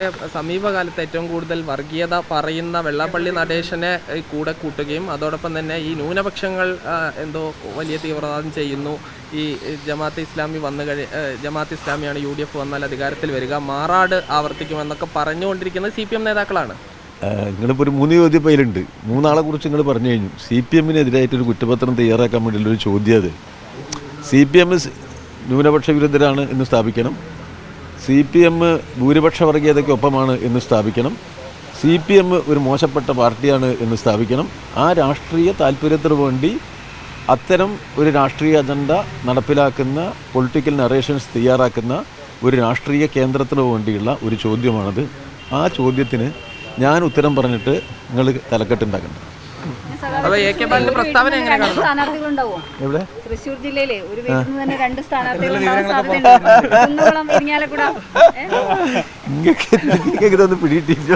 സമീപകാലത്ത് ഏറ്റവും കൂടുതൽ വർഗീയത പറയുന്ന വെള്ളാപ്പള്ളി നടേശനെ കൂടെ കൂട്ടുകയും അതോടൊപ്പം തന്നെ ഈ ന്യൂനപക്ഷങ്ങൾ എന്തോ വലിയ തീവ്രവാദം ചെയ്യുന്നു, ഈ ജമാഅത്തെ ഇസ്ലാമി ജമാഅത്തെ ഇസ്ലാമിയാണ് UDF വന്നാൽ അധികാരത്തിൽ വരിക, മാറാട് ആവർത്തിക്കുമെന്നൊക്കെ പറഞ്ഞുകൊണ്ടിരിക്കുന്നത് CPM നേതാക്കളാണ്. നിങ്ങളിപ്പോൾ ഒരു 3 ചോദ്യം അതിലുണ്ട്. 3 ആളെ കുറിച്ച് നിങ്ങൾ പറഞ്ഞു കഴിഞ്ഞു. CPM-നെതിരായിട്ടൊരു കുറ്റപത്രം തയ്യാറാക്കാൻ വേണ്ടിയുള്ളൊരു ചോദ്യം അത്. CPM ന്യൂനപക്ഷ വിരുദ്ധരാണ് എന്ന് സ്ഥാപിക്കണം, CPM ഭൂരിപക്ഷ വർഗീയതയ്ക്കൊപ്പമാണ് എന്ന് സ്ഥാപിക്കണം, CPM ഒരു മോശപ്പെട്ട പാർട്ടിയാണ് എന്ന് സ്ഥാപിക്കണം. ആ രാഷ്ട്രീയ താല്പര്യത്തിന് വേണ്ടി അത്തരം ഒരു രാഷ്ട്രീയ അജണ്ട നടപ്പിലാക്കുന്ന പൊളിറ്റിക്കൽ നറേഷൻസ് തയ്യാറാക്കുന്ന ഒരു രാഷ്ട്രീയ കേന്ദ്രത്തിന് വേണ്ടിയുള്ള ഒരു ചോദ്യമാണത്. ആ ചോദ്യത്തിന് ഞാൻ ഉത്തരം പറഞ്ഞിട്ട് നിങ്ങൾ തലക്കെട്ടുണ്ടാക്കണ്ട. എവിടെ? തൃശ്ശൂർ ജില്ലയിലെ ഒരു വീട്ടിൽ നിന്ന് തന്നെ 2 സ്ഥാനാർത്ഥികൾ ഇതൊന്ന് പിടിയിട്ടില്ല.